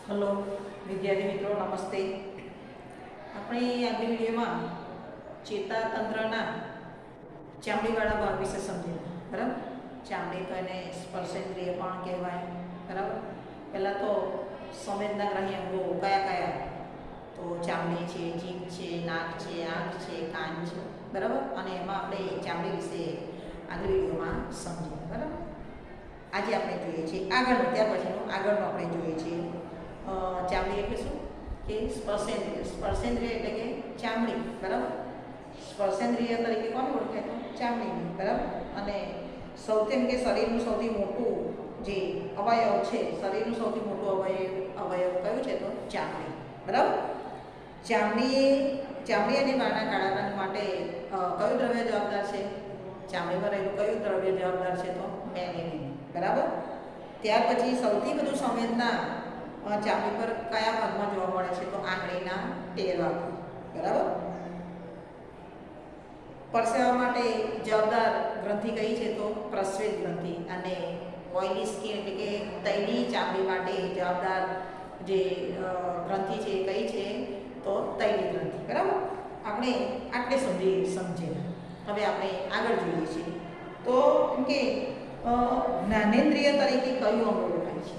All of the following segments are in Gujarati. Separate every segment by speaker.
Speaker 1: हेलो विद्यार्थी मित्रों नमस्ते। अपने आगली विडियोमां चेतातंत्रना चामड़ीवाळा भाग विषे समझीए। बराबर, चामड़ी तो एने स्पर्शेन्द्रिय पण कहेवाय। बराबर, पहला तो संवेदनाग्राही अंगो कया कया तो चामड़ी छे, जीभ छे, नाक छे, आँख छे, कान छे। बराबर, अने एमां आपणे चामड़ी विषे आगली विडियोमां समझीए। बराबर, आज आपणे जोईए छीए आगळनो, त्यार पछीनो आगळनो आपणे जोईए छीए चामड़ी એટલે શું કે સ્પર્શેન્દ્રિય। સ્પર્શેન્દ્રિય એટલે કે ચામડી। બરાબર, સ્પર્શેન્દ્રિય તરીકે કોને ઓળખાય તો ચામડીને। બરાબર, અને સૌથી કે શરીરનું સૌથી મોટું જે અવયવ છે, શરીરનું સૌથી મોટું અવયવ કયું છે તો ચામડી। બરાબર, ચામડી અને વાળના કાળાપન માટે કયું દ્રવ્ય જવાબદાર છે? ચામડીમાં રહેલું કયું દ્રવ્ય જવાબદાર છે તો મેલેનિન। બરાબર, ત્યાર પછી સૌથી વધુ સંવેદના ચામડી પર કયા ભાગમાં જોવા મળે છે તો આંગળીના ટેરવા પર। બરાબર, પરસેવા માટે જવાબદાર ગ્રંથિ કઈ છે તો પ્રસ્વેદ ગ્રંથિ। અને ઓઇલી સ્કિન એટલે કે તૈલી ચામડી માટે જવાબદાર જે ગ્રંથિ છે કઈ છે તો તૈલી ગ્રંથિ। બરાબર, આપણે આટલે સુધી સમજ્યા। હવે આપણે આગળ જોઈએ છીએ તો એમ કે જ્ઞાનેન્દ્રિય તરીકે કયું અંગ ઓળખાય છે?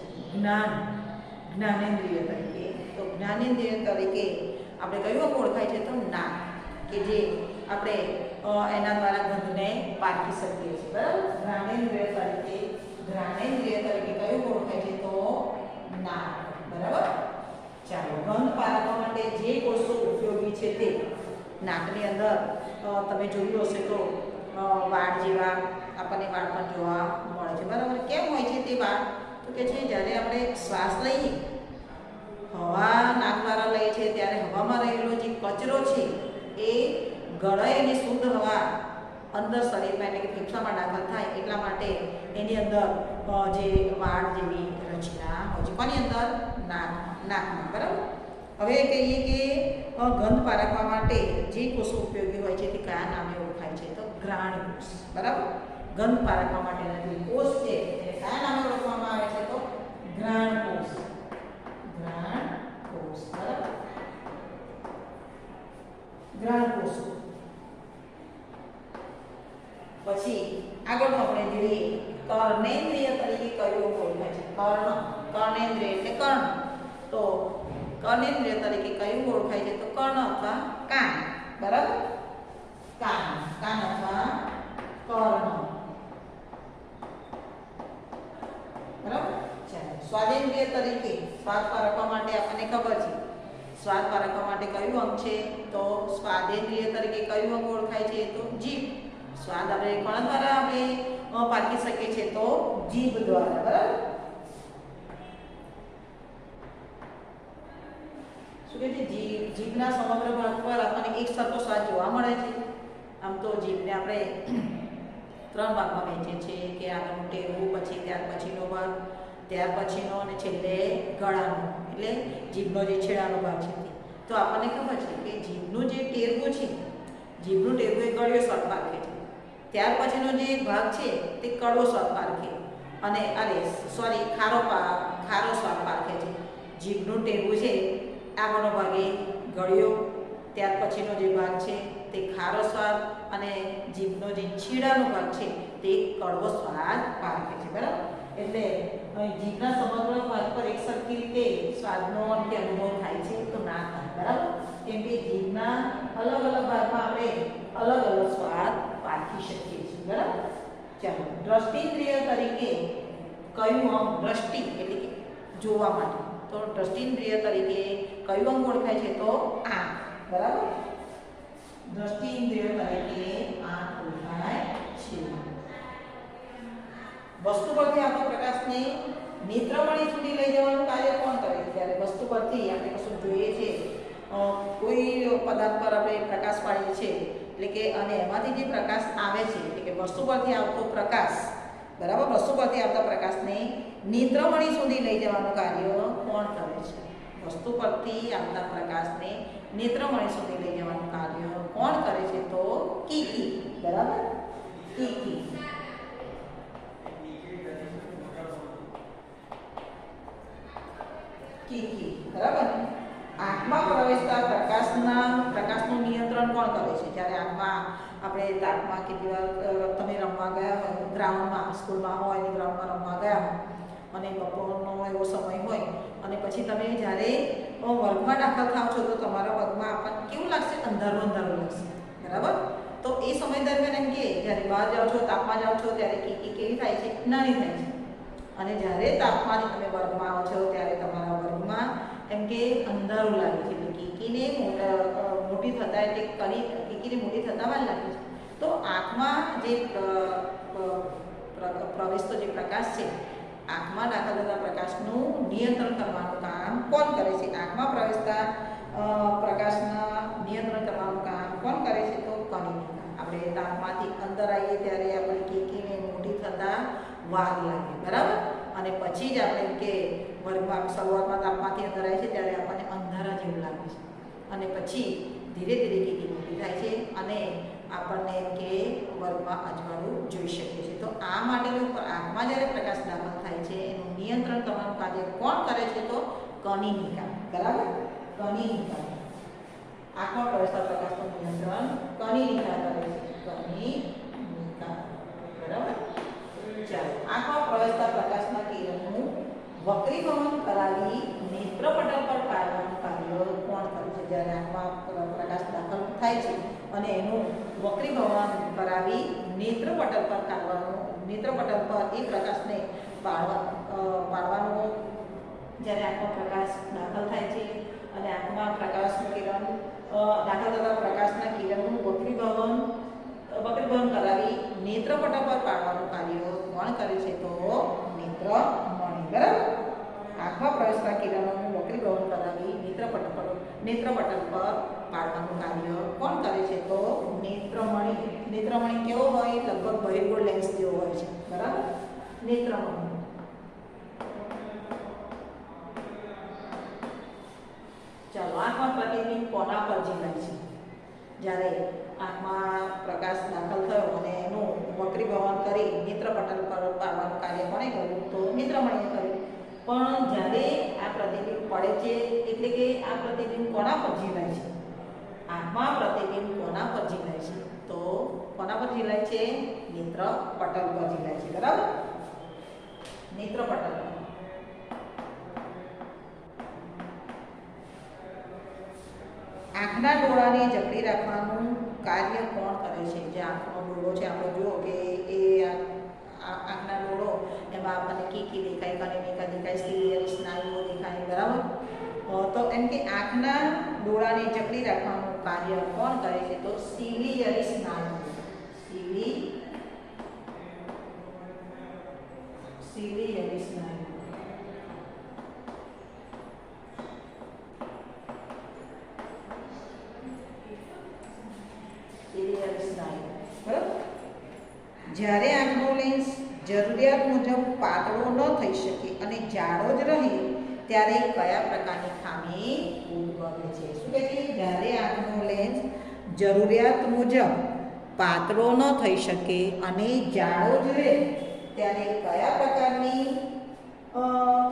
Speaker 1: જ્ઞાનેન્દ્રિય તરીકે તો જ્ઞાનેન્દ્રિય તરીકે આપણે કયું અંગ ઓળખાય છે તો નાક, કે જે આપણે એના દ્વારા ગંધને પારખી શકીએ છીએ। બરાબર, જ્ઞાનેન્દ્રિય તરીકે કયું ઓળખાય છે તો નાક। બરાબર, ચાલો ગંધ પારખવા માટે જે કોષો ઉપયોગી છે તે નાકની અંદર તમે જોયું હશે તો વાળ જેવા આપણને વાળ પણ જોવા મળે છે। બરાબર, કેમ હોય છે તે વાળ તો કે છે જ્યારે આપણે શ્વાસ લઈએ, હવા નાક દ્વારા લઈએ છીએ ત્યારે હવામાં રહેલો જે કચરો છે એ ગળાઈ અને શુદ્ધ હવા અંદર શરીરમાં એટલે કે ફેફસામાં દાખલ થાય એટલા માટે એની અંદર જે વાળ જેવી રચના હોય છે। કોની અંદર? નાકમાં। બરાબર, હવે કહીએ કે ગંધ પારખવા માટે જે કોષો ઉપયોગી હોય છે તે કયા નામે ઓળખાય છે તો ઘ્રાણ કોષ। બરાબર, ગંધ પારખવા માટેના જે કોષ છે તેને કયા નામે ઓળખવામાં આવે છે તો ઘ્રાણ કોષ। બરાબર, ઘ્રાણ કોષ। પછી આગળનો આપણે જોઈએ કર્ણેન્દ્રિય તરીકે કયું ઓળખાય છે? કર્ણેન્દ્રિય એટલે કર્ણ, તો કર્ણેન્દ્રિય તરીકે કયું ઓળખાય છે તો કર્ણ અથવા કાન। બરાબર, કાન અથવા કર્ણ। બરાબર, ચાલો સ્વાદેન્દ્રિય તરીકે સ્વાદ પારખવા માટે આપણને ખબર છે સ્વાદ પારખવા માટે કયું અંગ છે તો સ્વાદેન્દ્રિય તરીકે કયું અંગ ઓળખાય છે તો જીભ। સ્વાદ આપણે કોના દ્વારા આપણે પારખી શકીએ છીએ તો જીભ દ્વારા। બરાબર, શું કહે છે જીભના સમગ્ર ભાગ પર આપણને એક સરખો સ્વાદ જોવા મળે છે। આમ તો જીભને આપણે ત્રણ ભાગમાં વહેંચીએ છીએ કે આગળનું ટેરવું, પછી ત્યાર પછીનો ભાગ, ત્યાર પછીનો અને છેલ્લે ગળાનો એટલે જીભનો જે છેડાનો ભાગ છે તે। તો આપણને ખબર છે કે જીભનું જે ટેરવું છે, જીભનું ટેરવું એ ગળ્યો સ્વાદ પારખે છે, ત્યાર પછીનો જે ભાગ છે તે કડવો સ્વાદ પારખે અને ખારો સ્વાદ પારખે છે। જીભનું ટેરવું છે આગળનો ભાગ એ ગળ્યો, ત્યાર પછીનો જે ભાગ છે તે ખારો સ્વાદ અને જીભનો જે છેડાનો ભાગ છે તે કડવો સ્વાદ પારખે છે। બરાબર, એટલે જીભના સમગ્ર ભાગ પર એક સરખી રીતે સ્વાદનો અનુભવ થાય છે તો ના થાય। બરાબર, કેમ કે જીભના અલગ અલગ ભાગમાં આપણે અલગ અલગ સ્વાદ પારખી શકીએ છીએ। બરાબર, ચાલો દ્રષ્ટિન્દ્રિય તરીકે કયું અંગ? દ્રષ્ટિ એટલે કે જોવા માટે, તો દ્રષ્ટિન્દ્રિય તરીકે કયું અંગ ઓળખાય છે તો આંખ। બરાબર, દ્રષ્ટિન્દ્રિય તરીકે આંખ ઓળખાય છે। વસ્તુ પરથી આવતો પ્રકાશને નેત્રમણી સુધી લઈ જવાનું કાર્ય કોણ કરે છે? ત્યારે વસ્તુ પરથી આપણે કશું જોઈએ છે, કોઈ પદાર્થ પર આપણે પ્રકાશ પાડીએ છીએ એટલે કે અને એમાંથી જે પ્રકાશ આવે છે એટલે કે વસ્તુ પરથી આવતો પ્રકાશ, બરાબર, વસ્તુ પરથી આવતા પ્રકાશને નેત્રમણી સુધી લઈ જવાનું કાર્ય કોણ કરે છે? વસ્તુ પરથી આવતા પ્રકાશને નેત્રમણી સુધી લઈ જવાનું કાર્ય કોણ કરે છે તો કીકી। બરાબર, કીકી। કીકી, બરાબર ને? આંખમાં પ્રવેશતા પ્રકાશનું નિયંત્રણ કોણ કરે છે? જ્યારે આંખમાં આપણે તાપમાં કેટલી વાર તમે રમવા ગયા હોય ગ્રાઉન્ડમાં, સ્કૂલમાં હોય ને ગ્રાઉન્ડમાં રમવા ગયા હોય અને બપોરનો એવો સમય હોય અને પછી તમે જ્યારે વર્ગમાં દાખલ થાવ છો તો તમારા વર્ગમાં આપણને કેવું લાગશે? અંધારું અંધારું લાગશે, બરાબર? તો એ સમય દરમિયાન એમ કે જ્યારે બહાર જાઓ છો, તાપમાં જાઓ છો, ત્યારે કીકી કેવી થાય છે? નાની થાય છે. અને જ્યારે તાપમાં તમે વર્ગમાં આવો છો ત્યારે તમારા વર્ગમાં એમ કે અંધારું લાગે છે. એટલે કીકીને મોટી થતા એટલે કીકીને મોટી થતા વાર લાગે છે. તો આંખમાં જે પ્રવેશતો જે પ્રકાશ છે, આંખમાં દાખલ થતા પ્રકાશનું નિયંત્રણ કરવાનું કામ કોણ કરે છે? આંખમાં પ્રવેશતા પ્રકાશના નિયંત્રણ કરવાનું કામ કોણ કરે છે? તો કનિનિકા. આપણે તાપમાંથી અંદર આવીએ ત્યારે આપણે કીકીને મોટી થતા વાર લાગે, બરાબર? અને પછી જ આપણે કે વર્ગમાં શરૂઆતમાં તાપમાંથી અંદર આવે છે ત્યારે આપણને અંધારા જેવું લાગે છે અને પછી ધીરે ધીરે કીકી મોટી થાય છે અને આપણને એમ કે વર્ગમાં અજવાળું જોઈ શકીએ છીએ. તો આ માટેનું આંખમાં જ્યારે પ્રકાશ દાખલ થાય છે એનું નિયંત્રણ કરવાનું કાર્ય કોણ કરે છે? તો કનિનિકા, બરાબર? કનિનિકા. આંખમાં પ્રવેશતા પ્રકાશનું નિયંત્રણ કનિનિકા કરે છે. કનિનિકા, બરાબર? ચાલો, આંખમાં પ્રવેશતા પ્રકાશના કિરણનું વક્રીભવન કરાવી નેત્રપટલ પર પાડવાનું કાર્ય કોણ કરે છે? જ્યારે આંખમાં પ્રકાશ દાખલ થાય છે અને એનું વક્રીભવન કરાવી નેત્રપટલ પર એ પ્રકાશને પાડવાનું જ્યારે આંખમાં પ્રકાશ દાખલ થાય છે અને આંખમાં પ્રકાશનું કિરણ દાખલ થતા પ્રકાશના કિરણનું વક્રીભવન કરાવી નેત્રપટલ પર પાડવાનું કાર્ય કોણ કરે છે? તો નેત્રમણિ, બરાબર? આંખમાં પ્રવેશતા કિરણોનું વક્રીભવન કરાવી નેત્રપટલ પર પાડવાનું કાર્ય કોણ કરે છે? તો નેત્રમણિ. નેત્રમણિ કેવો હોય? લગભગ બહિર્ગોળ લેન્સ જેવો હોય છે, બરાબર? નેત્રમણિ. ચાલો, આંખમાં પ્રતિબિંબ કોના પર ઝીલાય છે? જ્યારે આંખમાં પ્રકાશ દાખલ થયો અને એનું વક્રીભવન કરી નેત્રપટલ પર પાડવાનું કાર્ય કોણે કર્યું? તો નેત્રમણીએ કર્યું. પણ જ્યારે આ પ્રતિબિંબ પડે છે એટલે કે આ પ્રતિબિંબ કોના પર ઝીલાય છે? આંખમાં પ્રતિબિંબ કોના પર ઝીલાય છે? તો કોના પર ઝીલાય છે? નેત્રપટલ પર ઝીલાય છે, બરાબર? નેત્રપટલ પર. આંખના ડોળાને જકડી રાખવાનું કાર્ય કોણ કરે છે? જે આંખનો ડોળો છે, આપણે જુઓ કે એ આંખના ડોળો એમાં આપણને કીકી દેખાય, કનિનિકા દેખાય, સિલિયરી સ્નાયુઓ દેખાય, બરાબર? તો એમ કે આંખના ડોળાને જકડી રાખવાનું કાર્ય કોણ કરે છે? તો સિલિયરી સ્નાયુ. સિલિયરી સ્નાયુ. જ્યારે આંખનો લેન્સ જરૂરિયાત મુજબ પાતળો ન થઈ શકે અને જાડો જ રહે ત્યારે કયા પ્રકારની ખામી ઉદ્ભવે છે? શું કહે છે? જ્યારે આંખનો લેન્સ જરૂરિયાત મુજબ પાતળો ન થઈ શકે અને જાડો જ રહે ત્યારે કયા પ્રકારની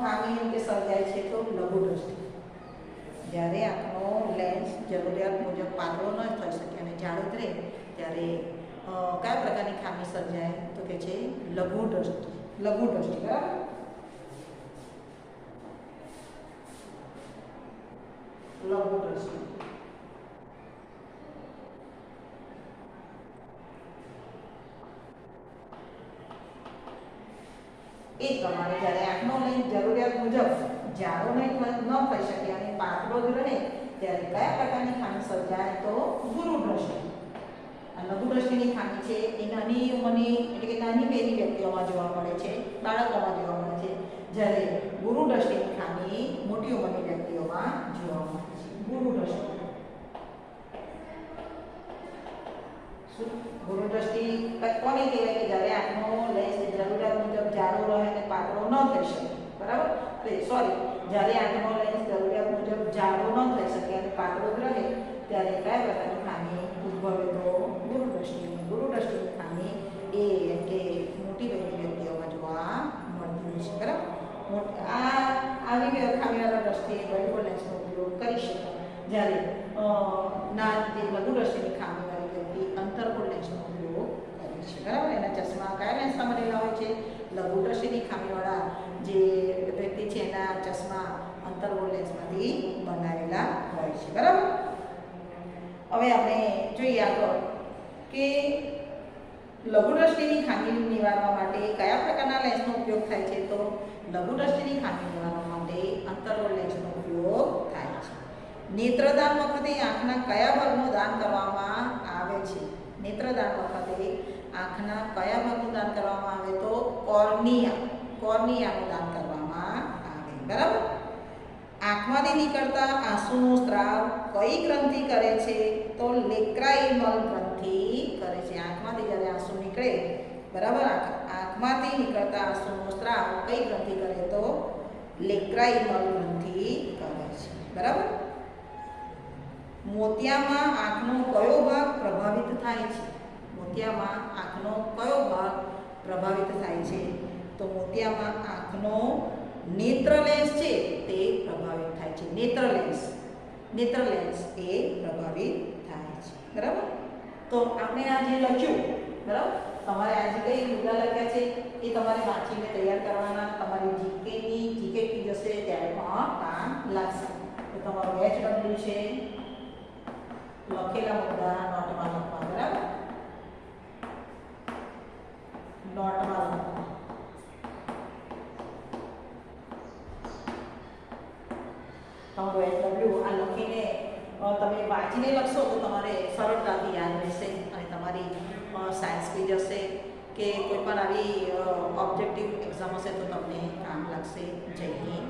Speaker 1: ખામી કે સર્જાય છે? તો લઘુદ્રષ્ટિ. જ્યારે આંખનો લેન્સ જરૂરિયાત મુજબ પાતળો ન થઈ શકે અને જાડો જ રહે ત્યારે કયા પ્રકારની ખામી સર્જાય? તો કે છે લઘુદ્રષ્ટિ. લઘુદ્રષ્ટિ, બરાબર? લઘુદ્રષ્ટિ. એ પ્રમાણે જ્યારે આંખનો લેન્સ જરૂરિયાત મુજબ જાડો ન થઈ શકે અને પાતળો જ રહે ત્યારે કયા પ્રકારની ખામી સર્જાય? તો ગુરુદ્રષ્ટિ. લઘુદ્રષ્ટિની ખામી છે એ નાની ઉંમરની એટલે કે નાની પેલી વ્યક્તિઓમાં જોવા મળે છે, બાળકોમાં જોવા મળે છે. જ્યારે ગુરુદ્રષ્ટિની ખામી મોટી ઉંમરની વ્યક્તિઓમાં જોવા મળે છે. ગુરુદ્રષ્ટિ. ગુરુદ્રષ્ટિ કોને કહેવાય? કે જ્યારે આંખનો લેન્સ જરૂરિયાત મુજબ જાડો રહે અને પાતળો ન થઈ શકે, બરાબર? જ્યારે આંખનો લેન્સ જરૂરિયાત મુજબ જાડો ન થઈ શકે અને પાતળો જ રહે ત્યારે કયા પ્રકારની ખામી ઉદ્ભવે? તો ગુરુદ્રષ્ટિની. ગુરુદ્રષ્ટિની ખામી એ કે મોટી વ્યક્તિઓમાં જોવા મળતી હોય છે, બરાબર? આવી ખામીવાળા અક્ષરથી વર્ટિકલ લેન્સનો ઉપયોગ કરી શકાય. જ્યારે ના જે લઘુદ્રષ્ટિની ખામીવાળી વ્યક્તિ અંતર્ગોળ લેન્સનો ઉપયોગ કરે છે. બરાબર. એના ચશ્મા કયા લેન્સના બનેલા હોય છે? લઘુદ્રષ્ટિની ખામીવાળા જે વ્યક્તિ છે એના ચશ્મા અંતર્ગોળ લેન્સમાંથી બનાવેલા હોય છે. બરાબર. હવે આપણે જોઈએ આગળ કે લઘુદ્રષ્ટિની ખામી નિવારવા માટે કયા પ્રકારના લેન્સનો ઉપયોગ થાય છે? તો લઘુદ્રષ્ટિની ખામી નિવારવા માટે અંતર્ગોળ લેન્સનો ઉપયોગ થાય છે. નેત્રદાન વખતે આંખના કયા ભાગનું દાન કરવામાં આવે છે? નેત્રદાન વખતે આંખના કયા ભાગનું દાન કરવામાં આવે? તો કોર્નિયાનું દાન કરવામાં આવે. બરાબર. આંખમાંથી નીકળતા આંસુનો સ્ત્રાવ કઈ ગ્રંથિ કરે છે? તો લેક્રાઇમલ ગ્રંથિ કરે છે. આંખમાંથી જ્યારે આંસુ નીકળે, બરાબર, આંખમાંથી નીકળતા આંસુનો સ્ત્રાવ કઈ ગ્રંથિ કરે? તો લેક્રાઇમલ ગ્રંથિ કરે છે. બરાબર. મોતિયામાં આંખનો કયો ભાગ પ્રભાવિત થાય છે? મોતિયામાં આંખનો કયો ભાગ પ્રભાવિત થાય છે? તો મોતિયામાં આંખનો નેત્ર લેન્સ છે તે પ્રભાવિત થાય છે. નેત્ર લેન્સ એ પ્રભાવિત થાય છે. બરાબર. તો આપણે આ જે લખ્યું, બરાબર, તમારે આજે કઈ મુદ્દા લખ્યા છે એ તમારે વાંચીને તૈયાર કરવાના. તમારી જીકે કી જશે ત્યારે પણ કામ લાગશે. તો તમારું HW છે, લખેલા મુદ્દા નોટમાં લખવા. બરાબર. નોટમાં લખવા. તમારું HW આ લખીને તમે વાંચીને લખશો તો તમારે સરળતાથી યાદ રહેશે અને તમારી સાયન્સ ક્વિઝ હશે કે કોઈ પણ આવી ઓબ્જેક્ટિવ એક્ઝામ હશે તો તમને કામ લાગશે. જય હિન્દ.